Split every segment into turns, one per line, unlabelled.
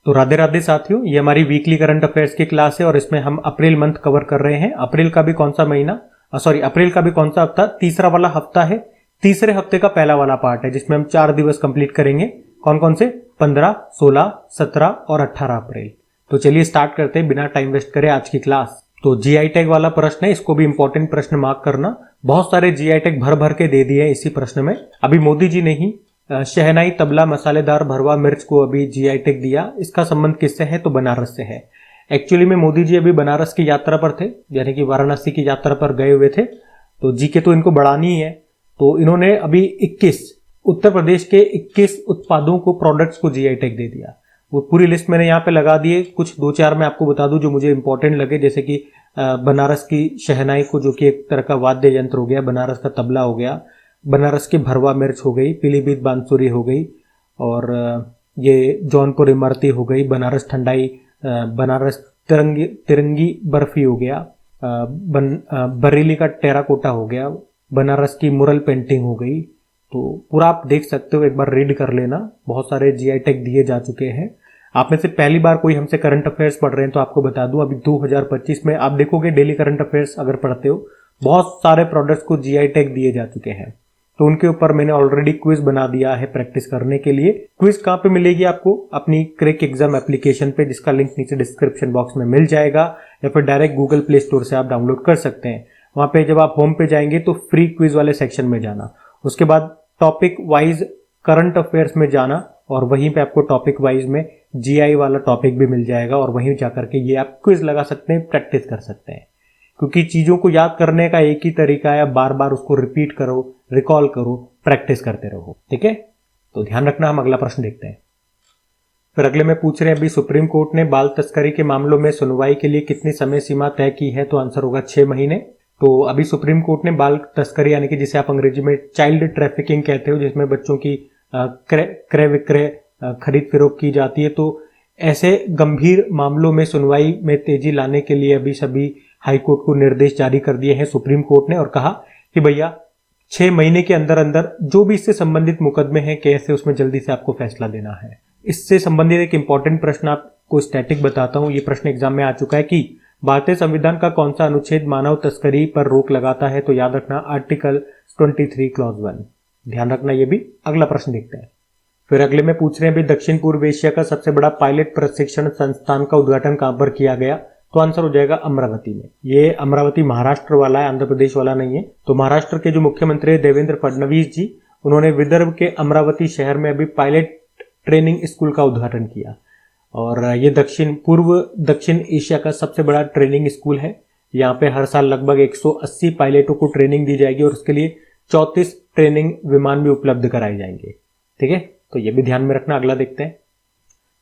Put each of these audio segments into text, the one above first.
तो राधे राधे साथियों, ये हमारी वीकली करंट अफेयर्स की क्लास है और इसमें हम अप्रैल मंथ कवर कर रहे हैं। अप्रैल का भी कौन सा महीना, अप्रैल का भी कौन सा हफ्ता, तीसरा वाला हफ्ता है। तीसरे हफ्ते का पहला वाला पार्ट है जिसमें हम 4 दिवस कंप्लीट करेंगे। कौन कौन से? 15, 16, 17 और 18 अप्रैल। तो चलिए स्टार्ट करते हैं बिना टाइम वेस्ट करे आज की क्लास। तो जीआई टैग वाला प्रश्न है, इसको भी इंपॉर्टेंट प्रश्न मार्क करना। बहुत सारे जीआई टैग भर भर के दे दिए इसी प्रश्न में। अभी मोदी जी ने ही शहनाई, तबला, मसालेदार भरवा मिर्च को अभी जीआई टैग दिया। इसका संबंध किससे है? तो बनारस से है। एक्चुअली में मोदी जी अभी बनारस की यात्रा पर थे, यानी कि वाराणसी की यात्रा पर गए हुए थे। तो जीके तो इनको बढ़ानी ही है, तो इन्होंने अभी 21 उत्तर प्रदेश के 21 उत्पादों को, प्रोडक्ट्स को जीआई टैग दे दिया। वो पूरी लिस्ट मैंने यहाँ पे लगा दिए। कुछ 2-4 मैं आपको बता दूं जो मुझे इंपॉर्टेंट लगे, जैसे कि बनारस की शहनाई को, जो कि एक तरह का वाद्य यंत्र हो गया, बनारस का तबला हो गया, बनारस की भरवा मिर्च हो गई, पीलीभीत बांसुरी हो गई, और ये जौनपुर इमरती हो गई, बनारस ठंडाई, बनारस तिरंगी बर्फी हो गया, बरेली का टेराकोटा हो गया, बनारस की मुरल पेंटिंग हो गई। तो पूरा आप देख सकते हो, एक बार रीड कर लेना। बहुत सारे जीआई टैग दिए जा चुके हैं। आप में से पहली बार कोई हमसे करंट अफेयर्स पढ़ रहे हैं तो आपको बता दूं, अभी 2025 में आप देखोगे डेली करंट अफेयर्स अगर पढ़ते हो, बहुत सारे प्रोडक्ट्स को जीआई टैग दिए जा चुके हैं। तो उनके ऊपर मैंने ऑलरेडी क्विज बना दिया है प्रैक्टिस करने के लिए। क्विज कहाँ पे मिलेगी आपको? अपनी क्रैक एग्जाम एप्लीकेशन पे, जिसका लिंक नीचे डिस्क्रिप्शन बॉक्स में मिल जाएगा, या फिर डायरेक्ट गूगल प्ले स्टोर से आप डाउनलोड कर सकते हैं। वहां पे जब आप होम पे जाएंगे तो फ्री क्विज वाले सेक्शन में जाना, उसके बाद टॉपिक वाइज करंट अफेयर्स में जाना, और वहीं पे आपको टॉपिक वाइज में जीआई वाला टॉपिक भी मिल जाएगा, और वहीं जाकर के ये आप क्विज लगा सकते हैं, प्रैक्टिस कर सकते हैं। क्योंकि चीजों को याद करने का एक ही तरीका है, बार बार उसको रिपीट करो, रिकॉल करो, प्रैक्टिस करते रहो। ठीक है, तो ध्यान रखना। हम अगला प्रश्न देखते हैं। फिर अगले में पूछ रहे हैं, अभी सुप्रीम कोर्ट ने बाल तस्करी के मामलों में सुनवाई के लिए कितनी समय सीमा तय की है? तो आंसर होगा 6 महीने। तो अभी सुप्रीम कोर्ट ने बाल तस्करी, यानी कि जिसे आप अंग्रेजी में चाइल्ड ट्रैफिकिंग कहते हो, जिसमें बच्चों की क्रय विक्रय, खरीद फरोख्त की जाती है, तो ऐसे गंभीर मामलों में सुनवाई में तेजी लाने के लिए अभी सभी हाईकोर्ट को निर्देश जारी कर दिए हैं सुप्रीम कोर्ट ने, और कहा कि भैया 6 महीने के अंदर अंदर जो भी इससे संबंधित मुकदमे हैं, कैसे उसमें जल्दी से आपको फैसला देना है। इससे संबंधित एक इंपॉर्टेंट प्रश्न आपको स्टैटिक बताता हूं, ये प्रश्न एग्जाम में आ चुका है कि भारतीय संविधान का कौन सा अनुच्छेद मानव तस्करी पर रोक लगाता है? तो याद रखना आर्टिकल 23 क्लॉज 1। ध्यान रखना ये भी। अगला प्रश्न देखते हैं। फिर अगले में पूछ रहे हैं, अभी दक्षिण पूर्व एशिया का सबसे बड़ा पायलट प्रशिक्षण संस्थान का उद्घाटन कहां पर किया गया? तो आंसर हो जाएगा अमरावती में। ये अमरावती महाराष्ट्र वाला है, आंध्र प्रदेश वाला नहीं है। तो महाराष्ट्र के जो मुख्यमंत्री देवेंद्र फडणवीस जी, उन्होंने विदर्भ के अमरावती शहर में अभी पायलट ट्रेनिंग स्कूल का उद्घाटन किया, और ये दक्षिण एशिया का सबसे बड़ा ट्रेनिंग स्कूल है। यहाँ पे हर साल लगभग 180 पायलटों को ट्रेनिंग दी जाएगी, और उसके लिए 34 ट्रेनिंग विमान भी उपलब्ध कराए जाएंगे। ठीक है, तो ये भी ध्यान में रखना। अगला देखते हैं।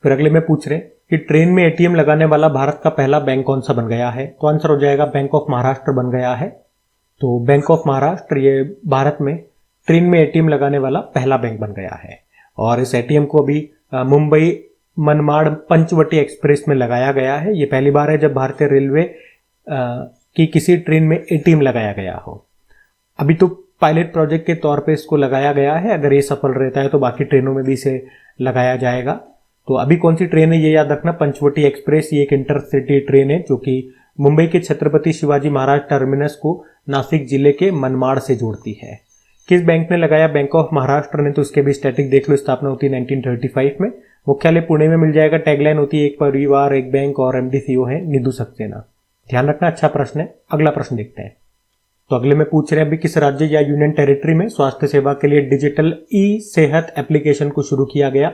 फिर अगले में पूछ रहे हैं कि ट्रेन में एटीएम लगाने वाला भारत का पहला बैंक कौन सा बन गया है? तो आंसर हो जाएगा बैंक ऑफ महाराष्ट्र बन गया है। तो बैंक ऑफ महाराष्ट्र ये भारत में ट्रेन में एटीएम लगाने वाला पहला बैंक बन गया है, और इस एटीएम को अभी मुंबई मनमाड़ पंचवटी एक्सप्रेस में लगाया गया है। ये पहली बार है जब भारतीय रेलवे की किसी ट्रेन में एटीएम लगाया गया हो। अभी तो पायलट प्रोजेक्ट के तौर पे इसको लगाया गया है, अगर ये सफल रहता है तो बाकी ट्रेनों में भी इसे लगाया जाएगा। तो अभी कौन सी ट्रेन है ये याद रखना, पंचवटी एक्सप्रेस। ये एक इंटरसिटी ट्रेन है जो कि मुंबई के छत्रपति शिवाजी महाराज टर्मिनस को नासिक जिले के मनमाड़ से जोड़ती है। किस बैंक ने लगाया? बैंक ऑफ महाराष्ट्र ने। तो इसके भी स्टैटिक देख लो। स्थापना होती है 1935 में। मुख्यालय पुणे में मिल जाएगा। टैगलाइन होती है एक परिवार एक बैंक, और एमडी सीईओ है निधु सक्सेना। ध्यान रखना, अच्छा प्रश्न है। अगला प्रश्न देखते हैं। तो अगले में पूछ रहे हैं, अभी किस राज्य या यूनियन टेरिटरी में स्वास्थ्य सेवा के लिए डिजिटल ई सेहत एप्लीकेशन को शुरू किया गया?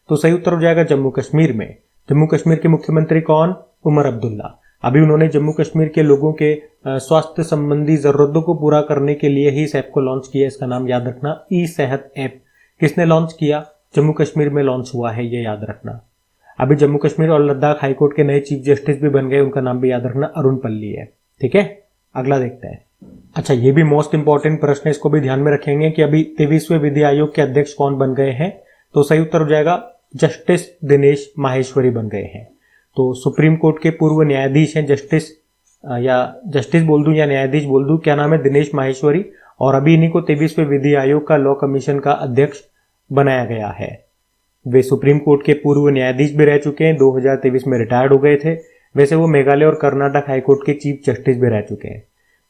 तो सही उत्तर हो जाएगा जम्मू कश्मीर में। जम्मू कश्मीर के मुख्यमंत्री कौन? उमर अब्दुल्ला। अभी उन्होंने जम्मू कश्मीर के लोगों के स्वास्थ्य संबंधी जरूरतों को पूरा करने के लिए ही इस ऐप को लॉन्च किया। इसका नाम याद रखना, ई सेहत ऐप। किसने लॉन्च किया? जम्मू कश्मीर में लॉन्च हुआ है, ये याद रखना। अभी जम्मू कश्मीर और लद्दाख हाईकोर्ट के नए चीफ जस्टिस भी बन गए, उनका नाम भी याद रखना, अरुण पल्ली है। ठीक है, अगला देखते हैं। अच्छा, ये भी मोस्ट इंपॉर्टेंट प्रश्न है, इसको भी ध्यान में रखेंगे कि अभी 23वें विधि आयोग के अध्यक्ष कौन बन गए हैं? तो सही उत्तर हो जाएगा जस्टिस दिनेश माहेश्वरी बन गए हैं। तो सुप्रीम कोर्ट के पूर्व न्यायाधीश हैं जस्टिस बोल दूं या न्यायाधीश बोल दूं, क्या नाम है? दिनेश माहेश्वरी। और अभी इन्हीं को 23वें विधि आयोग का लॉ कमीशन का अध्यक्ष बनाया गया है। वे सुप्रीम कोर्ट के पूर्व न्यायाधीश भी रह चुके हैं, 2023 में रिटायर्ड हो गए थे। वैसे वो मेघालय और कर्नाटक हाईकोर्ट के चीफ जस्टिस भी रह चुके हैं।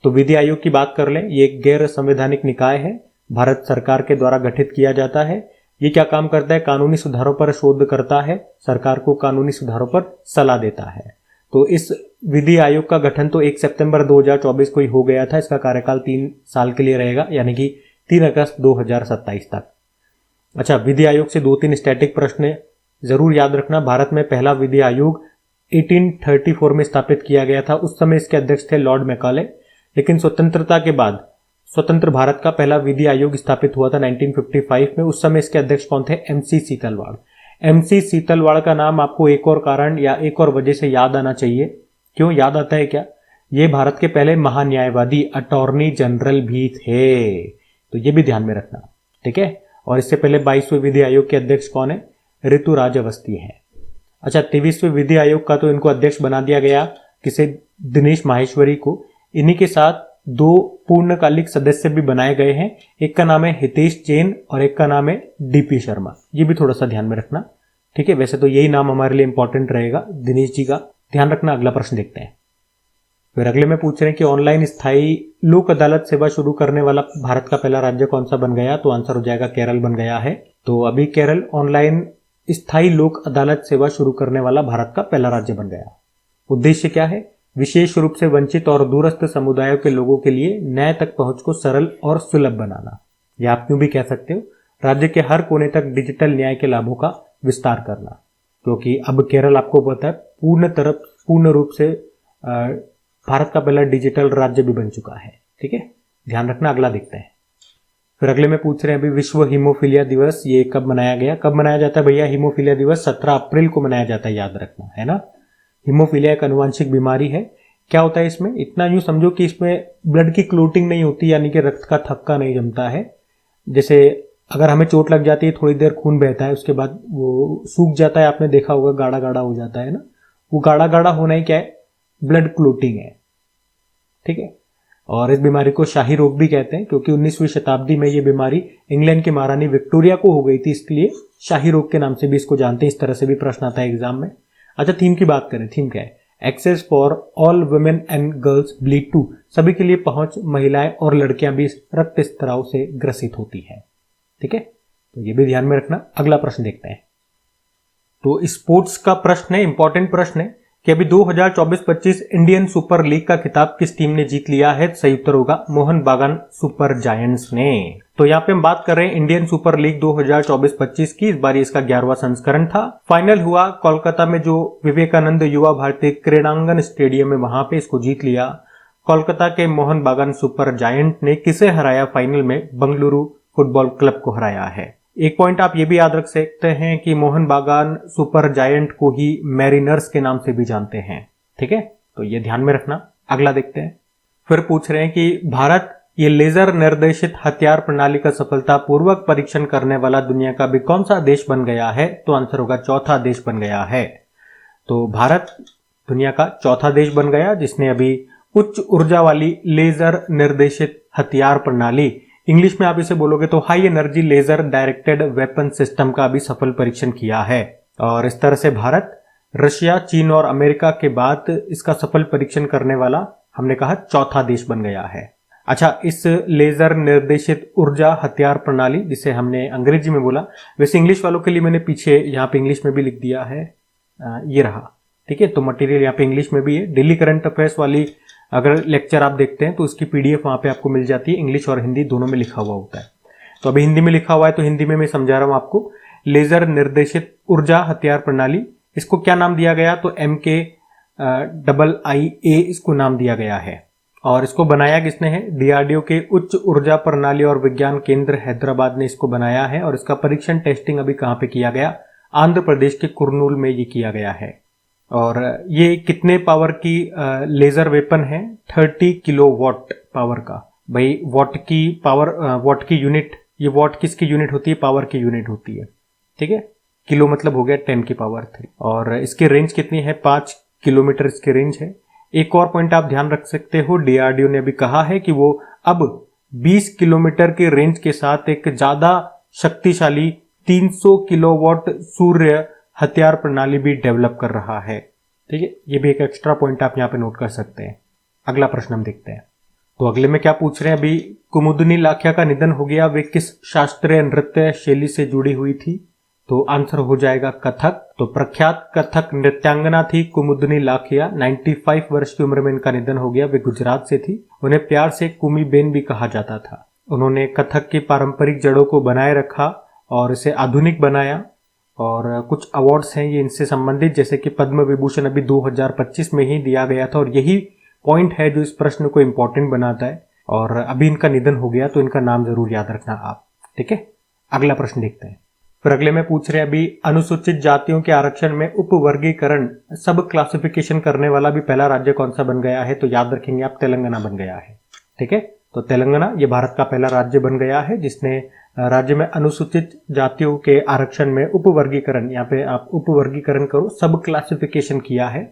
तो विधि आयोग की बात कर लें, ये एक गैर संवैधानिक निकाय है, भारत सरकार के द्वारा गठित किया जाता है। ये क्या काम करता है? कानूनी सुधारों पर शोध करता है, सरकार को कानूनी सुधारों पर सलाह देता है। तो इस विधि आयोग का गठन तो 1 सितंबर 2024 को ही हो गया था। इसका कार्यकाल 3 साल के लिए रहेगा, यानी कि 3 अगस्त 2027 तक। अच्छा, विधि आयोग से 2-3 स्टैटिक प्रश्न जरूर याद रखना। भारत में पहला विधि आयोग 1834 में स्थापित किया गया था। उस समय इसके अध्यक्ष थे लॉर्ड मैकाले। लेकिन स्वतंत्रता के बाद स्वतंत्र भारत का पहला विधि आयोग स्थापित हुआ था 1955 में। उस समय इसके अध्यक्ष कौन थे? MC सीतलवाड़। MC सीतलवाड़ का नाम आपको एक और कारण या एक और वजह से याद आना चाहिए। क्यों याद आता है क्या? ये भारत के पहले महान्यायवादी अटॉर्नी जनरल भी थे, तो ये भी ध्यान में रखना, ठीक है। और इससे पहले 22वें विधि आयोग के अध्यक्ष कौन है? ऋतुराज अवस्थी है। अच्छा, 23वें विधि आयोग का तो इनको अध्यक्ष बना दिया गया, किसे? दिनेश माहेश्वरी को। इन्हीं के साथ 2 पूर्णकालिक सदस्य भी बनाए गए हैं। एक का नाम है हितेश जैन और एक का नाम है DP शर्मा। ये भी थोड़ा सा ध्यान में रखना, ठीक है। वैसे तो यही नाम हमारे लिए इंपॉर्टेंट रहेगा, दिनेश जी का। ध्यान रखना। अगला प्रश्न देखते हैं। फिर अगले में पूछ रहे हैं कि ऑनलाइन स्थायी लोक अदालत सेवा शुरू करने वाला भारत का पहला राज्य कौन सा बन गया? तो आंसर हो जाएगा केरल बन गया है। तो अभी केरल ऑनलाइन स्थायी लोक अदालत सेवा शुरू करने वाला भारत का पहला राज्य बन गया। उद्देश्य क्या है? विशेष रूप से वंचित और दूरस्थ समुदायों के लोगों के लिए न्याय तक पहुंच को सरल और सुलभ बनाना, या आप यूं भी कह सकते हो राज्य के हर कोने तक डिजिटल न्याय के लाभों का विस्तार करना। क्योंकि अब केरल आपको पता है पूर्ण रूप से भारत का पहला डिजिटल राज्य भी बन चुका है, ठीक है। ध्यान रखना। अगला देखते हैं। फिर अगले में पूछ रहे हैं अभी विश्व हीमोफीलिया दिवस ये कब मनाया गया? कब मनाया जाता है भैया? हीमोफीलिया दिवस 17 अप्रैल को मनाया जाता है, याद रखना, है ना। हीमोफीलिया एक अनुवांशिक बीमारी है। क्या होता है इसमें? इतना यूं समझो कि इसमें ब्लड की क्लोटिंग नहीं होती, यानी कि रक्त का थक्का नहीं जमता है। जैसे अगर हमें चोट लग जाती है, थोड़ी देर खून बहता है, उसके बाद वो सूख जाता है, आपने देखा होगा गाढ़ा गाढ़ा हो जाता है ना। वो गाढ़ा गाढ़ा होना ही क्या है? ब्लड क्लोटिंग है, ठीक है। और इस बीमारी को शाही रोग भी कहते हैं, क्योंकि 19वीं शताब्दी में ये बीमारी इंग्लैंड की महारानी विक्टोरिया को हो गई थी, इसलिए शाही रोग के नाम से भी इसको जानते हैं। इस तरह से भी प्रश्न आता है एग्जाम में। अच्छा, थीम की बात करें। थीम क्या है? Access for all women and girls bleed too. सभी के लिए पहुंच, महिलाएं और लड़कियां भी रक्त स्त्राव से ग्रसित होती है, ठीक है। तो ये भी ध्यान में रखना। अगला प्रश्न देखते हैं। तो स्पोर्ट्स का प्रश्न है, इंपॉर्टेंट प्रश्न है कि अभी 2024-25 इंडियन सुपर लीग का खिताब किस टीम ने जीत लिया है? सही उत्तर होगा मोहन बागान सुपर जायंट्स ने। तो यहाँ पे हम बात कर रहे हैं इंडियन सुपर लीग 2024-25 की। इस बार इसका 11वां संस्करण था। फाइनल हुआ कोलकाता में, जो विवेकानंद युवा भारतीय क्रीड़ांगन स्टेडियम में, वहां पे इसको जीत लिया। कोलकाता के मोहन बागान सुपर जायंट ने किसे हराया? फाइनल में बंगलुरु फुटबॉल क्लब को हराया है। एक पॉइंट आप ये भी याद रख सकते हैं कि मोहन बागान सुपर जायंट को ही मैरिनर्स के नाम से भी जानते हैं, ठीक है। तो ये ध्यान में रखना। अगला देखते हैं। फिर पूछ रहे हैं कि भारत ये लेजर निर्देशित हथियार प्रणाली का सफलतापूर्वक परीक्षण करने वाला दुनिया का भी कौन सा देश बन गया है? तो आंसर होगा चौथा देश बन गया है। तो भारत दुनिया का चौथा देश बन गया जिसने अभी उच्च ऊर्जा वाली लेजर निर्देशित हथियार प्रणाली, इंग्लिश में आप इसे बोलोगे तो high energy laser directed weapon system का भी सफल परीक्षण किया है। और इस तरह से भारत रशिया, चीन और अमेरिका के बाद इसका सफल परीक्षण करने वाला, हमने कहा, चौथा देश बन गया है। अच्छा, इस लेजर निर्देशित ऊर्जा हथियार प्रणाली, जिसे हमने अंग्रेजी में बोला, वैसे इंग्लिश वालों के लिए मैंने पीछे यहाँ पे इंग्लिश में भी लिख दिया है, ये रहा, ठीक है। तो मटेरियल यहाँ पे इंग्लिश में भी है। डेली करंट अफेयर्स वाली अगर लेक्चर आप देखते हैं तो उसकी PDF वहां पे आपको मिल जाती है, इंग्लिश और हिंदी दोनों में लिखा हुआ होता है। तो अभी हिंदी में लिखा हुआ है, तो हिंदी में मैं समझा रहा हूं आपको। लेजर निर्देशित ऊर्जा हथियार प्रणाली, इसको क्या नाम दिया गया? तो MKIIA इसको नाम दिया गया है। और इसको बनाया किसने है? DRDO के उच्च ऊर्जा प्रणाली और विज्ञान केंद्र हैदराबाद ने इसको बनाया है। और इसका परीक्षण टेस्टिंग अभी कहां पे किया गया? आंध्र प्रदेश के कुर्नूल में ये किया गया है। और ये कितने पावर की लेजर वेपन है? 30 किलोवाट पावर का। भाई वॉट की पावर, वॉट की यूनिट, ये वॉट किसकी यूनिट होती है? पावर की यूनिट होती है, ठीक है। किलो मतलब हो गया 10 की पावर 3। और इसकी रेंज कितनी है? 5 किलोमीटर इसकी रेंज है। एक और पॉइंट आप ध्यान रख सकते हो, DRDO ने अभी कहा है कि वो अब 20 किलोमीटर की रेंज के साथ एक ज्यादा शक्तिशाली 300 किलोवाट सूर्य हथियार प्रणाली भी डेवलप कर रहा है। ठीक है, ये भी एक एक्स्ट्रा पॉइंट आप यहाँ पे नोट कर सकते हैं। अगला प्रश्न हम देखते हैं। तो अगले में क्या पूछ रहे हैं, अभी कुमुदनी लाखिया का निधन हो गया, वे किस शास्त्रीय नृत्य शैली से जुड़ी हुई थी? तो आंसर हो जाएगा कथक। तो प्रख्यात कथक नृत्यांगना थी कुमुदनी लाखिया। 95 वर्ष की उम्र में इनका निधन हो गया। वे गुजरात से थी। उन्हें प्यार से कुमी बेन भी कहा जाता था। उन्होंने कथक की पारंपरिक जड़ों को बनाए रखा और इसे आधुनिक बनाया, और कुछ अवार्ड्स हैं ये इनसे संबंधित, जैसे कि पद्म विभूषण अभी 2025 में ही दिया गया था, और यही पॉइंट है जो इस प्रश्न को इंपॉर्टेंट बनाता है। और अभी इनका निधन हो गया तो इनका नाम जरूर याद रखना आप। ठीक है, अगला प्रश्न देखते हैं। फिर अगले में पूछ रहे हैं अभी अनुसूचित जातियों के आरक्षण में उपवर्गीकरण सब क्लासिफिकेशन करने वाला भी पहला राज्य कौन सा बन गया है? तो याद रखेंगे आप, तेलंगाना बन गया है। ठीक है, तो तेलंगाना ये भारत का पहला राज्य बन गया है जिसने राज्य में अनुसूचित जातियों के आरक्षण में उपवर्गीकरण, यहाँ पे आप उपवर्गीकरण करो, सब क्लासिफिकेशन किया है।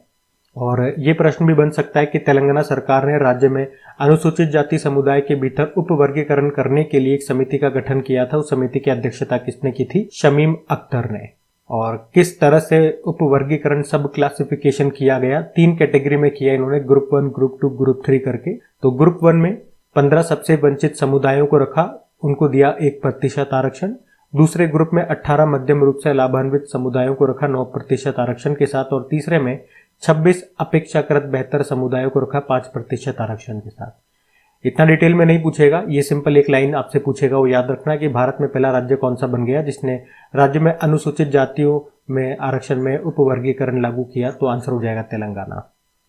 और ये प्रश्न भी बन सकता है कि तेलंगाना सरकार ने राज्य में अनुसूचित जाति समुदाय के भीतर उपवर्गीकरण करने के लिए एक समिति का गठन किया था। उस समिति की अध्यक्षता किसने की थी? शमीम अख्तर ने। और किस तरह से उपवर्गीकरण सब क्लासिफिकेशन किया गया? 3 कैटेगरी में किया इन्होंने, ग्रुप 1, ग्रुप 2, ग्रुप 3 करके। तो ग्रुप 1 में 15 सबसे वंचित समुदायों को रखा, उनको दिया 1% आरक्षण। दूसरे ग्रुप में 18 मध्यम रूप से लाभान्वित समुदायों को रखा 9% आरक्षण के साथ, और तीसरे में 26 अपेक्षाकृत बेहतर समुदायों को रखा 5% आरक्षण के साथ। इतना डिटेल में नहीं पूछेगा, ये सिंपल एक लाइन आपसे पूछेगा, वो याद रखना कि भारत में पहला राज्य कौन सा बन गया जिसने राज्य में अनुसूचित जातियों में आरक्षण में उपवर्गीकरण लागू किया? तो आंसर हो जाएगा तेलंगाना।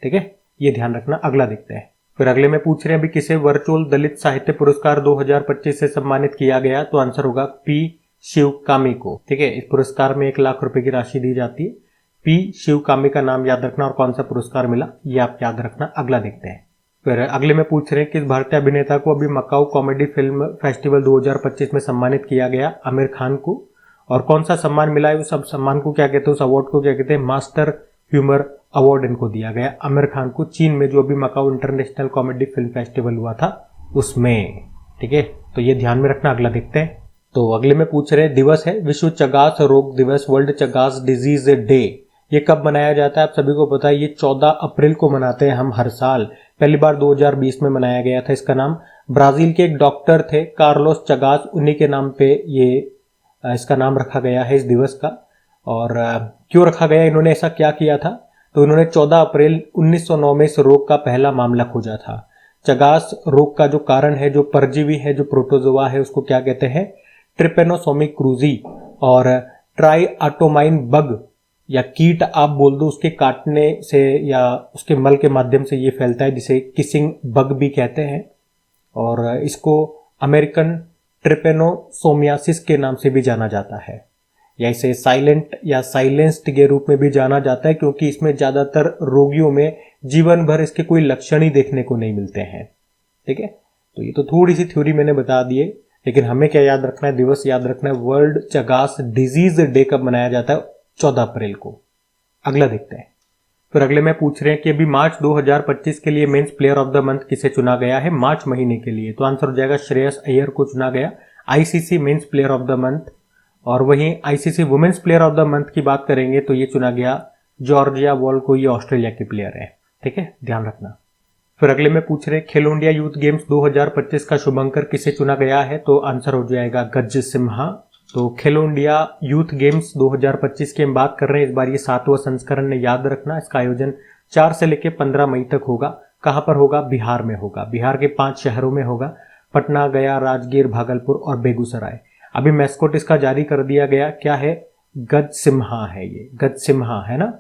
ठीक है, ये ध्यान रखना। अगला देखते हैं। फिर अगले में पूछ रहे हैं अभी किसे वर्चुअल दलित साहित्य पुरस्कार 2025 से सम्मानित किया गया? तो आंसर होगा पी शिवकामी को। ठीक है, इस पुरस्कार में 1 लाख रुपए की राशि दी जाती है। पी शिवकामी का नाम याद रखना, और कौन सा पुरस्कार मिला ये आप याद रखना। अगला देखते हैं। फिर अगले में पूछ रहे हैं किस भारतीय अभिनेता को अभी मकाऊ कॉमेडी फिल्म फेस्टिवल 2025 में सम्मानित किया गया? आमिर खान को। और कौन सा सम्मान मिला है? उस सम्मान को क्या कहते हैं, उस अवार्ड को क्या कहते हैं? मास्टर ह्यूमर अवार्ड इनको दिया गया, आमिर खान को, चीन में जो अभी Macau international comedy film festival हुआ था उसमें। ठीक है, तो ये ध्यान में रखना। अगला देखते हैं। तो अगले में पूछ रहे दिवस है विश्व चगास रोग दिवस, वर्ल्ड चगास डिजीज डे। ये कब मनाया जाता है? आप सभी को पता है, ये 14 अप्रैल को मनाते हैं हम हर साल। पहली बार 2020 में मनाया गया था। इसका नाम ब्राजील के एक डॉक्टर थे कार्लोस चगास, उन्हीं के नाम पे ये इसका नाम रखा गया है इस दिवस का। और क्यों रखा गया, इन्होंने ऐसा क्या किया था? तो इन्होंने 14 अप्रैल 1909 में इस रोग का पहला मामला खोजा था। चगास रोग का जो कारण है, जो परजीवी है, जो प्रोटोजोआ है, उसको क्या कहते हैं? ट्रिपेनोसोमिक क्रूजी। और ट्राइआटोमाइन बग या कीट आप बोल दो, उसके काटने से या उसके मल के माध्यम से ये फैलता है, जिसे किसिंग बग भी कहते हैं। और इसको अमेरिकन ट्रिपेनोसोमियासिस के नाम से भी जाना जाता है, या इसे साइलेंट या साइलेंस्ड के रूप में भी जाना जाता है, क्योंकि इसमें ज्यादातर रोगियों में जीवन भर इसके कोई लक्षण ही देखने को नहीं मिलते हैं। ठीक है, तो ये तो थोड़ी सी थ्योरी मैंने बता दी है, लेकिन हमें क्या याद रखना है? दिवस याद रखना है। वर्ल्ड चगास डिजीज डे कब मनाया जाता है? 14 अप्रैल को। अगला देखते हैं। फिर अगले में पूछ रहे हैं कि अभी मार्च 2025 के लिए mains player of the month किसे चुना गया है? मार्च महीने के लिए। तो आंसर हो जाएगा श्रेयस अय्यर को चुना गया, ICC men's player of the month. और वहीं ICC women's player of the month की बात करेंगे तो ये चुना गया जॉर्जिया वॉल को, ये ऑस्ट्रेलिया की प्लेयर है। ठीक है, ध्यान रखना। फिर अगले में पूछ रहे खेलो इंडिया यूथ गेम्स 2025 का शुभंकर किसे चुना गया है? तो आंसर हो जाएगा गज सिम्हा। तो खेलो इंडिया यूथ गेम्स 2025 की हम बात कर रहे हैं, इस बार ये 7वां संस्करण है, याद रखना। इसका आयोजन 4 से लेकर 15 मई तक होगा। कहां पर होगा? बिहार में होगा। बिहार के 5 शहरों में होगा, पटना, गया, राजगीर, भागलपुर और बेगूसराय। अभी मैस्कोट इसका जारी कर दिया गया, क्या है? गज सिम्हा है। ये गज सिम्हा है ना,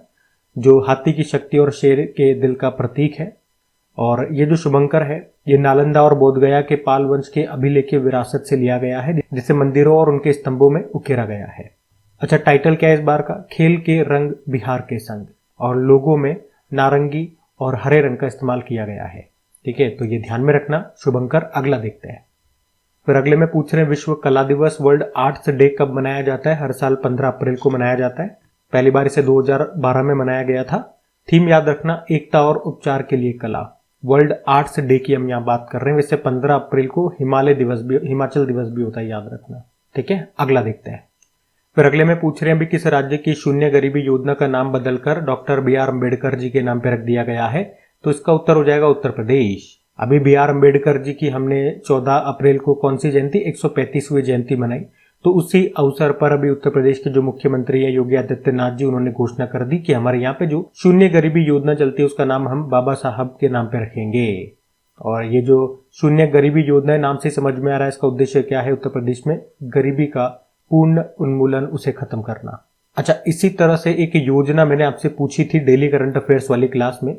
जो हाथी की शक्ति और शेर के दिल का प्रतीक है। और ये जो शुभंकर है, ये नालंदा और बोधगया के पाल वंश के अभिलेखीय विरासत से लिया गया है, जिसे मंदिरों और उनके स्तंभों में उकेरा गया है। अच्छा, टाइटल क्या है इस बार का? खेल के रंग बिहार के संग। और लोगो में नारंगी और हरे रंग का इस्तेमाल किया गया है। ठीक है, तो ये ध्यान में रखना शुभंकर। अगला देखते हैं। फिर अगले में पूछ रहे हैं विश्व कला दिवस वर्ल्ड आर्ट्स डे कब मनाया जाता है? हर साल 15 अप्रैल को मनाया जाता है। पहली बार इसे 2012 में मनाया गया था। थीम याद रखना, एकता और उपचार के लिए कला। वर्ल्ड आर्ट्स डे की हम यहाँ बात कर रहे हैं। वैसे 15 अप्रैल को हिमाचल दिवस भी होता है, याद रखना। ठीक है, अगला देखते हैं। फिर अगले में पूछ रहे हैं अभी किस राज्य की शून्य गरीबी योजना का नाम बदलकर doctor B are Ambedkar ji के नाम पे रख दिया गया है? तो इसका उत्तर हो जाएगा उत्तर प्रदेश। अभी बी आर अम्बेडकर जी की हमने 14 अप्रैल को कौन सी जयंती 135वीं जयंती मनाई, तो उसी अवसर पर अभी उत्तर प्रदेश के जो मुख्यमंत्री है योगी आदित्यनाथ जी, उन्होंने घोषणा कर दी कि हमारे यहाँ पे जो शून्य गरीबी योजना चलती है उसका नाम हम बाबा साहब के नाम पे रखेंगे। और ये जो शून्य गरीबी योजना है, नाम से समझ में आ रहा है इसका उद्देश्य क्या है, उत्तर प्रदेश में गरीबी का पूर्ण उन्मूलन, उसे खत्म करना। अच्छा, इसी तरह से एक योजना मैंने आपसे पूछी थी डेली करंट अफेयर्स वाली क्लास में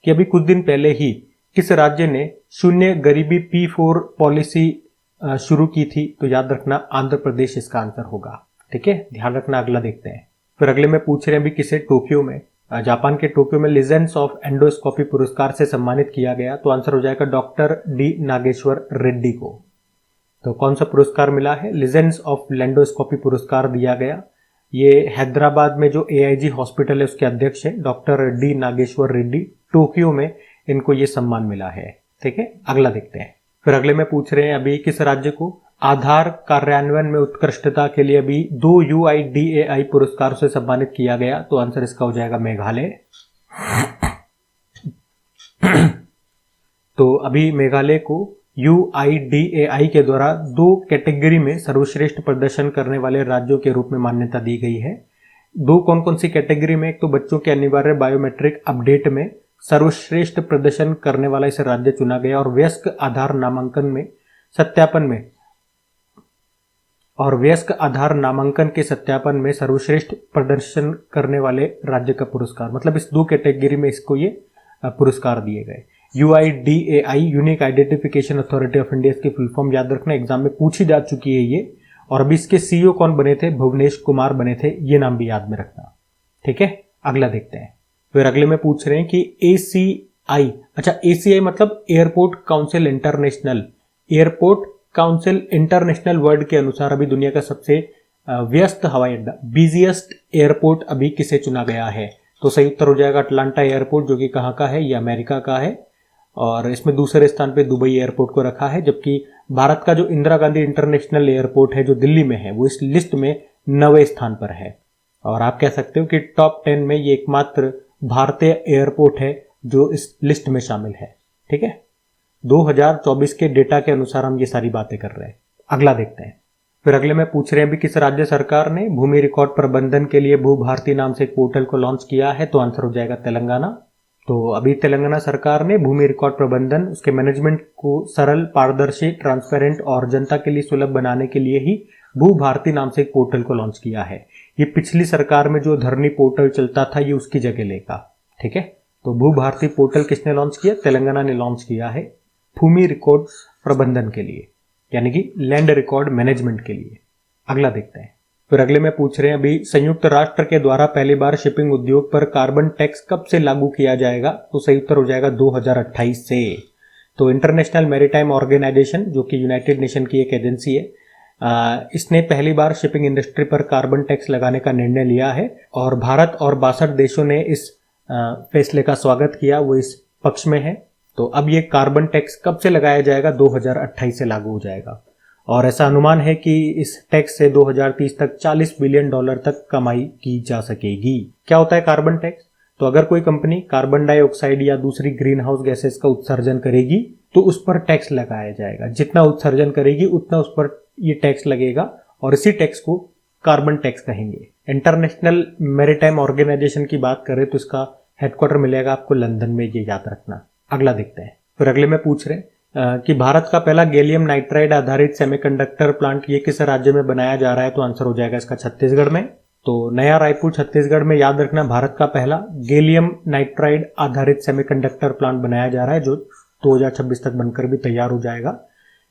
कि अभी कुछ दिन पहले ही किस राज्य ने शून्य गरीबी P4 पॉलिसी शुरू की थी? तो याद रखना आंध्र प्रदेश इसका आंसर होगा। ठीक है, ध्यान रखना। अगला देखते हैं। फिर अगले में पूछ रहे हैं अभी किसे टोक्यो में, जापान के टोक्यो में लीजेंड्स ऑफ एंडोस्कोपी पुरस्कार से सम्मानित किया गया? तो आंसर हो जाएगा डॉक्टर डी नागेश्वर रेड्डी को। तो कौन सा पुरस्कार मिला है? लीजेंड्स ऑफ लेंडोस्कोपी पुरस्कार दिया गया। ये हैदराबाद में जो AIG हॉस्पिटल है उसके अध्यक्ष है doctor D Nageshwar Reddy. Tokyo में इनको ये सम्मान मिला है। ठीक है, अगला देखते हैं। फिर अगले में पूछ रहे हैं अभी किस राज्य को आधार कार्यान्वयन में उत्कृष्टता के लिए अभी 2 UIDAI पुरस्कार से सम्मानित किया गया? तो आंसर इसका हो जाएगा मेघालय। तो अभी मेघालय को UIDAI के द्वारा 2 कैटेगरी में सर्वश्रेष्ठ प्रदर्शन करने वाले राज्यों के रूप में मान्यता दी गई है। 2 कौन कौन सी कैटेगरी में? एक तो बच्चों के अनिवार्य बायोमेट्रिक अपडेट में सर्वश्रेष्ठ प्रदर्शन करने वाला इसे राज्य चुना गया, और वयस्क आधार नामांकन में सत्यापन में और वयस्क आधार नामांकन के सत्यापन में सर्वश्रेष्ठ प्रदर्शन करने वाले राज्य का पुरस्कार, मतलब इस 2 कैटेगरी में इसको ये पुरस्कार दिए गए। UIDAI unique identification authority of India, इसकी फुल फॉर्म याद रखना, एग्जाम में पूछी जा चुकी है ये। और अभी इसके CEO कौन बने थे? भुवनेश कुमार बने थे। ये नाम भी याद में रखना। ठीक है, अगला देखते हैं। फिर अगले में पूछ रहे हैं कि ACI, अच्छा ACI मतलब airport council international. Airport council international world के अनुसार अभी दुनिया का सबसे व्यस्त हवाई अड्डा, बिजिएस्ट एयरपोर्ट अभी किसे चुना गया है? तो सही उत्तर हो जाएगा अटलांटा एयरपोर्ट, जो कि कहाँ का है? ये अमेरिका का है। और इसमें दूसरे स्थान पे दुबई एयरपोर्ट को रखा है, जबकि भारत का जो इंदिरा गांधी इंटरनेशनल एयरपोर्ट है जो दिल्ली में है वो इस लिस्ट में 9वें स्थान पर है। और आप कह सकते हो कि टॉप 10 में ये एकमात्र भारतीय एयरपोर्ट है जो इस लिस्ट में शामिल है। ठीक है, 2024 के डेटा के अनुसार हम ये सारी बातें कर रहे हैं। अगला देखते हैं। फिर अगले में पूछ रहे हैं अभी किस राज्य सरकार ने भूमि रिकॉर्ड प्रबंधन के लिए भू भारती नाम से एक पोर्टल को लॉन्च किया है? तो आंसर हो जाएगा तेलंगाना। तो अभी तेलंगाना सरकार ने भूमि रिकॉर्ड प्रबंधन, उसके मैनेजमेंट को सरल, पारदर्शी, ट्रांसपेरेंट और जनता के लिए सुलभ बनाने के लिए ही भू भारती नाम से एक पोर्टल को लॉन्च किया है। ये पिछली सरकार में जो धरनी पोर्टल चलता था ये उसकी जगह लेगा। ठीक है, तो भू भारती पोर्टल किसने लॉन्च किया? तेलंगाना ने लॉन्च किया है भूमि रिकॉर्ड प्रबंधन के लिए, यानी कि लैंड रिकॉर्ड मैनेजमेंट के लिए। अगला देखते हैं। फिर अगले में पूछ रहे हैं अभी संयुक्त राष्ट्र के द्वारा पहली बार शिपिंग उद्योग पर कार्बन टैक्स कब से लागू किया जाएगा? तो सही उत्तर हो जाएगा 2028 से। तो इंटरनेशनल मैरीटाइम ऑर्गेनाइजेशन, जो कि यूनाइटेड नेशन की एक एजेंसी है, इसने पहली बार शिपिंग इंडस्ट्री पर कार्बन टैक्स लगाने का निर्णय लिया है, और भारत और 62 देशों ने इस फैसले का स्वागत किया, वो इस पक्ष में है। तो अब ये कार्बन टैक्स कब से लगाया जाएगा? 2028 से लागू हो जाएगा। और ऐसा अनुमान है कि इस टैक्स से 2030 तक $40 बिलियन तक कमाई की जा सकेगी। क्या होता है कार्बन टैक्स? तो अगर कोई कंपनी कार्बन डाइऑक्साइड या दूसरी ग्रीन हाउस गैसेस का उत्सर्जन करेगी तो उस पर टैक्स लगाया जाएगा। जितना उत्सर्जन करेगी उतना उस पर ये टैक्स लगेगा, और इसी टैक्स को कार्बन टैक्स कहेंगे। इंटरनेशनल मैरीटाइम ऑर्गेनाइजेशन की बात करें तो इसका हेडक्वार्टर मिलेगा आपको लंदन में, ये याद रखना। अगला देखते हैं। फिर अगले में पूछ रहे हैं कि भारत का पहला गैलियम नाइट्राइड आधारित सेमीकंडक्टर प्लांट ये किस राज्य में बनाया जा रहा है? तो आंसर हो जाएगा इसका छत्तीसगढ़ में। तो नया रायपुर छत्तीसगढ़ में, याद रखना, भारत का पहला गैलियम नाइट्राइड आधारित सेमीकंडक्टर प्लांट बनाया जा रहा है, जो 2026 तक बनकर भी तैयार हो जाएगा।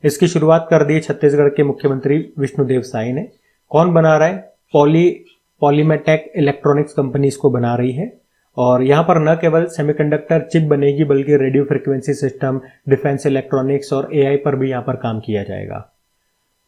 इसकी शुरुआत कर दी छत्तीसगढ़ के मुख्यमंत्री विष्णुदेव साय ने। कौन बना रहा है? पॉलीमेटेक इलेक्ट्रॉनिक्स कंपनी इसको बना रही है। और यहाँ पर न केवल सेमीकंडक्टर चिप बनेगी बल्कि radio frequency system, defence electronics और AI पर भी यहाँ पर काम किया जाएगा।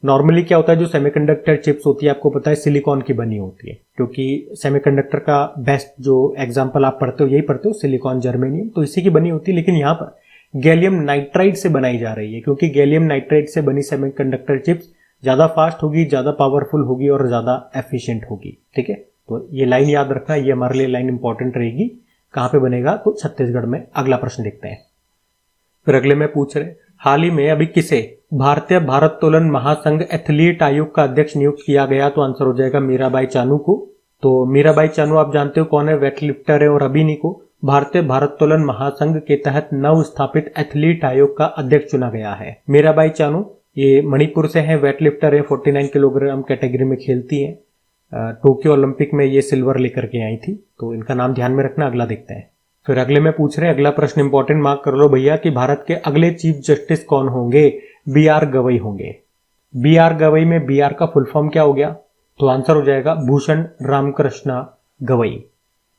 नॉर्मली क्या होता है, जो सेमीकंडक्टर चिप्स होती है आपको पता है सिलिकॉन की बनी होती है, क्योंकि सेमीकंडक्टर का बेस्ट जो एग्जांपल आप पढ़ते हो यही पढ़ते हो, सिलिकॉन, जर्मेनियम, तो इसी की बनी होती है। लेकिन यहाँ पर गैलियम नाइट्राइड से बनाई जा रही है, क्योंकि गैलियम नाइट्राइड से बनी सेमीकंडक्टर चिप्स ज़्यादा फास्ट होगी, ज़्यादा पावरफुल होगी और ज़्यादा एफिशिएंट होगी। ठीक है, तो ये लाइन याद रखना, ये हमारे लिए लाइन इंपॉर्टेंट रहेगी। कहाँ पे बनेगा? तो छत्तीसगढ़ में। अगला प्रश्न देखते हैं। फिर अगले में पूछ रहे, हाल ही में अभी किसे भारतीय भारोत्तोलन महासंघ एथलीट आयोग का अध्यक्ष नियुक्त किया गया? तो आंसर हो जाएगा मीराबाई चानू को। तो मीराबाई चानू आप जानते हो कौन है? वेट लिफ्टर है। और अभी इन्हीं को भारतीय भारोत्तोलन महासंघ के तहत नव स्थापित एथलीट आयोग का अध्यक्ष चुना गया है। मीराबाई चानू ये मणिपुर से है, वेट लिफ्टर है, 49 किलोग्राम कैटेगरी में खेलती है। टोक्यो ओलंपिक में ये सिल्वर लेकर के आई थी, तो इनका नाम ध्यान में रखना। अगला देखते हैं। फिर अगले में पूछ रहे हैं, अगला प्रश्न इंपॉर्टेंट मार्क कर लो भैया, कि भारत के अगले चीफ जस्टिस कौन होंगे? बी आर गवई होंगे। बी आर गवई में बी आर का फुल फॉर्म क्या हो गया? तो आंसर हो जाएगा भूषण रामकृष्णा गवई।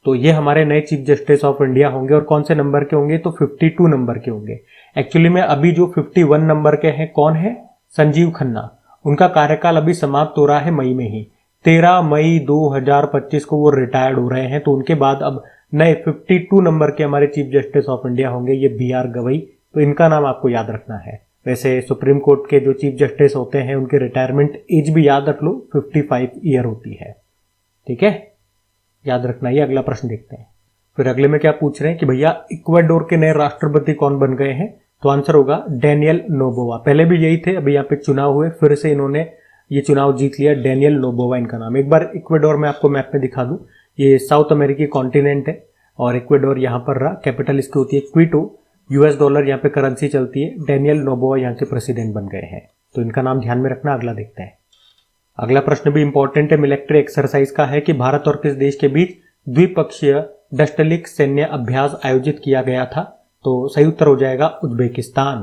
तो ये हमारे नए चीफ जस्टिस ऑफ इंडिया होंगे। और कौन से नंबर के होंगे? तो 52 नंबर के होंगे। एक्चुअली में अभी जो 51 नंबर के हैं कौन है? संजीव खन्ना। उनका कार्यकाल अभी समाप्त हो रहा है मई में ही, 13 मई 2025 को वो रिटायर्ड हो रहे हैं। तो उनके बाद अब नए 52 नंबर के हमारे चीफ जस्टिस ऑफ इंडिया होंगे, ये बी आर गवई। तो इनका नाम आपको याद रखना है। वैसे सुप्रीम कोर्ट के जो चीफ जस्टिस होते हैं उनके रिटायरमेंट एज भी याद रख लो, 55 ईयर होती है। ठीक है, याद रखना। ये अगला प्रश्न देखते हैं। फिर अगले में क्या पूछ रहे हैं कि भैया इक्वाडोर के नए राष्ट्रपति कौन बन गए हैं? तो आंसर होगा डेनियल नोबोवा। पहले भी यही थे, अभी यहाँ पे चुनाव हुए, फिर से इन्होंने ये चुनाव जीत लिया। डेनियल नोबोवा इनका नाम। एक बार इक्वाडोर में आपको मैप में दिखा दूं, ये साउथ अमेरिकी कॉन्टिनेंट है और इक्वाडोर यहाँ पर रहा। कैपिटल इसकी होती है क्विटो। यूएस डॉलर यहाँ पे करेंसी चलती है। डेनियल नोबोवा यहाँ के प्रेसिडेंट बन गए हैं, तो इनका नाम ध्यान में रखना। अगला देखते हैं। अगला प्रश्न भी इंपॉर्टेंट है, मिलिट्री एक्सरसाइज का है, कि भारत और किस देश के बीच द्विपक्षीय डस्टलिक सैन्य अभ्यास आयोजित किया गया था? तो सही उत्तर हो जाएगा उज्बेकिस्तान।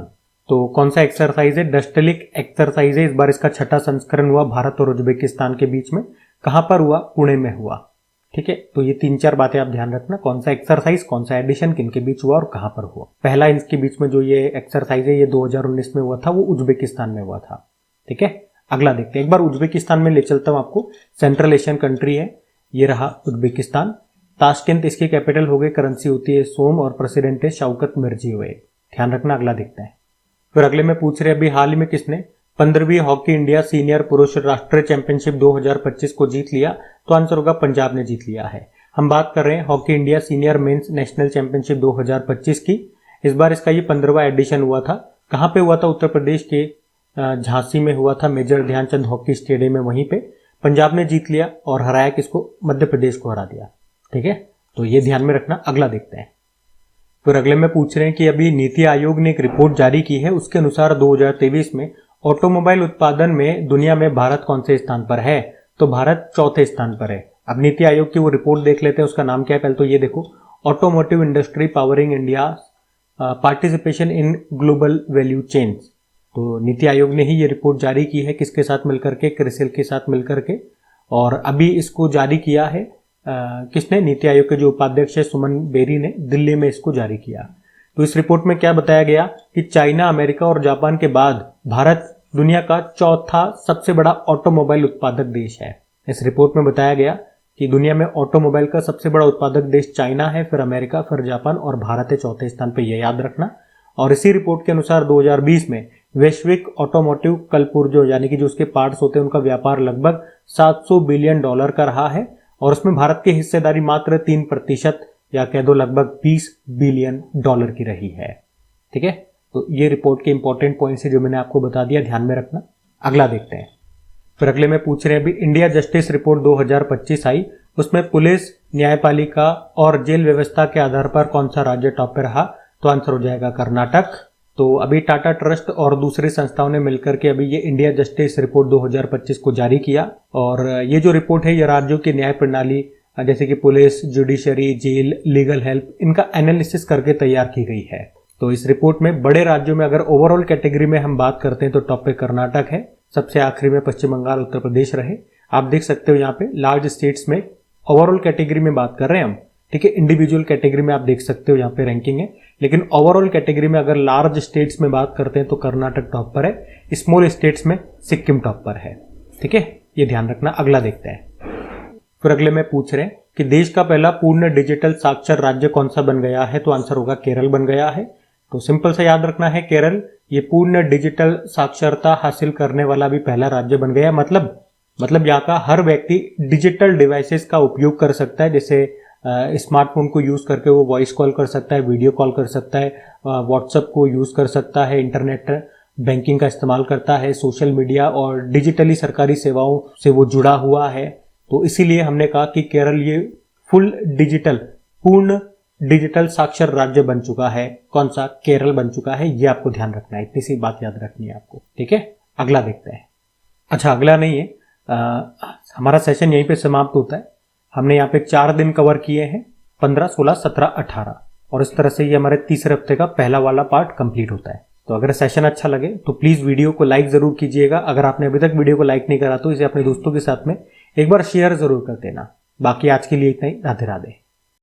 तो कौन सा एक्सरसाइज है? डस्टलिक एक्सरसाइज है। इस बार इसका 6ठा संस्करण हुआ भारत और उज्बेकिस्तान के बीच में। कहां पर हुआ? पुणे में हुआ। ठीक है, तो ये 3-4 बातें आप ध्यान रखना, कौन सा एक्सरसाइज, कौन सा एडिशन किन के बीच हुआ और कहां पर हुआ। पहला इनके बीच में जो ये एक्सरसाइज है ये 2019 में हुआ था, वो उज्बेकिस्तान में हुआ था। ठीक है, अगला देखते हैं। एक बार उज्बेकिस्तान में ले चलता हूं आपको। सेंट्रल एशियन कंट्री है, ये रहा उज्बेकिस्तान। ताशकेंत इसकी कैपिटल हो गई, करेंसी होती है सोम और प्रेसिडेंट है शौकत मिर्जियोयेव। ध्यान रखना। अगला देखते हैं। फिर अगले में पूछ रहे, अभी हाल ही में किसने 15वीं हॉकी इंडिया सीनियर पुरुष राष्ट्रीय चैंपियनशिप 2025 को जीत लिया? तो आंसर होगा पंजाब ने जीत लिया है। हम बात कर रहे हैं hockey India senior mains national championship 2025 की। इस बार इसका ये 15वां एडिशन हुआ था। कहां पे हुआ था? उत्तर प्रदेश के झांसी में हुआ था, मेजर ध्यानचंद हॉकी स्टेडियम में। वहीं पे पंजाब ने जीत लिया और हराया किसको? मध्य प्रदेश को हरा दिया। ठीक है, तो ये ध्यान में रखना। अगला देखते हैं। फिर अगले में पूछ रहे हैं कि अभी नीति आयोग ने एक रिपोर्ट जारी की है, उसके अनुसार 2023 में ऑटोमोबाइल उत्पादन में दुनिया में भारत कौन से स्थान पर है? तो भारत 4थे स्थान पर है। अब नीति आयोग की वो रिपोर्ट देख लेते हैं, उसका नाम क्या है? पहले तो ये देखो, automotive industry powering India participation in global value chains. तो नीति आयोग ने ही ये रिपोर्ट जारी की है, किसके साथ मिलकर के? क्रिसिल के साथ मिलकर के। और अभी इसको जारी किया है किसने? नीति आयोग के जो उपाध्यक्ष है सुमन बेरी ने दिल्ली में इसको जारी किया। तो इस रिपोर्ट में क्या बताया गया कि चाइना, अमेरिका और जापान के बाद भारत दुनिया का 4था सबसे बड़ा ऑटोमोबाइल उत्पादक देश है। इस रिपोर्ट में बताया गया कि दुनिया में ऑटोमोबाइल का सबसे बड़ा उत्पादक देश चाइना है, फिर अमेरिका, फिर जापान और भारत है 4थे स्थान पर। यह याद रखना। और इसी रिपोर्ट के अनुसार 2020 में वैश्विक ऑटोमोटिव कलपुर्जो यानी कि जो उसके पार्ट्स होते हैं उनका व्यापार लगभग $700 बिलियन का रहा है और उसमें भारत की हिस्सेदारी मात्र 3% या कह दो लगभग $20 बिलियन की रही है। ठीक है, तो ये रिपोर्ट के इंपॉर्टेंट पॉइंट्स है जो मैंने आपको बता दिया, ध्यान में रखना। अगला देखते हैं। फिर अगले में पूछ रहे हैं, अभी इंडिया जस्टिस रिपोर्ट 2025 आई, उसमें पुलिस, न्यायपालिका और जेल व्यवस्था के आधार पर कौन सा राज्य टॉप पे रहा? तो आंसर हो जाएगा कर्नाटक। तो अभी टाटा ट्रस्ट और दूसरी संस्थाओं ने मिलकर के अभी ये इंडिया जस्टिस रिपोर्ट 2025 को जारी किया और ये जो रिपोर्ट है ये राज्यों की न्याय प्रणाली जैसे कि police, judiciary, jail, legal help, इनका एनालिसिस करके तैयार की गई है। तो इस रिपोर्ट में बड़े राज्यों में अगर ओवरऑल कैटेगरी में हम बात करते हैं तो टॉप पे कर्नाटक है, सबसे आखिरी में पश्चिम बंगाल, उत्तर प्रदेश रहे। आप देख सकते हो यहाँ पे लार्ज स्टेट्स में ओवरऑल कैटेगरी में बात कर रहे हैं हम, ठीक है। इंडिविजुअल कैटेगरी में आप देख सकते हो यहाँ पे रैंकिंग है, लेकिन ओवरऑल कैटेगरी में अगर लार्ज स्टेट्स में बात करते हैं तो कर्नाटक टॉप पर है, स्मॉल स्टेट्स में सिक्किम टॉप पर है, ठीक है, ये ध्यान रखना। अगला देखते हैं। फिर अगले में पूछ रहे हैं कि देश का पहला पूर्ण डिजिटल साक्षर राज्य कौन सा बन गया है, तो आंसर होगा केरल बन गया है। तो सिंपल सा याद रखना है केरल, ये पूर्ण डिजिटल साक्षरता हासिल करने वाला भी पहला राज्य बन गया। मतलब यहाँ का हर व्यक्ति डिजिटल डिवाइसेस का उपयोग कर सकता है। जैसे स्मार्टफोन को यूज करके वो वॉइस कॉल कर सकता है, वीडियो कॉल कर सकता है, व्हाट्सएप को यूज कर सकता है, इंटरनेट बैंकिंग का इस्तेमाल करता है, सोशल मीडिया और डिजिटली सरकारी सेवाओं से वो जुड़ा हुआ है। तो इसीलिए हमने कहा कि केरल ये फुल डिजिटल, पूर्ण डिजिटल साक्षर राज्य बन चुका है। कौन सा? केरल बन चुका है। ये आपको ध्यान रखना है, इतनी सी बात याद रखनी है आपको। ठीक है, अगला देखते हैं। अच्छा, अगला नहीं है, हमारा सेशन यहीं पे समाप्त होता है। हमने यहाँ पे 4 दिन कवर किए हैं, 15, 16, 17, 18, और इस तरह से ये हमारे तीसरे हफ्ते का पहला वाला पार्ट कंप्लीट होता है। तो अगर सेशन अच्छा लगे तो प्लीज वीडियो को लाइक जरूर कीजिएगा। अगर आपने अभी तक वीडियो को लाइक नहीं करा तो इसे अपने दोस्तों के साथ में एक बार शेयर जरूर कर देना। बाकी आज के लिए इतना ही। राधे राधे।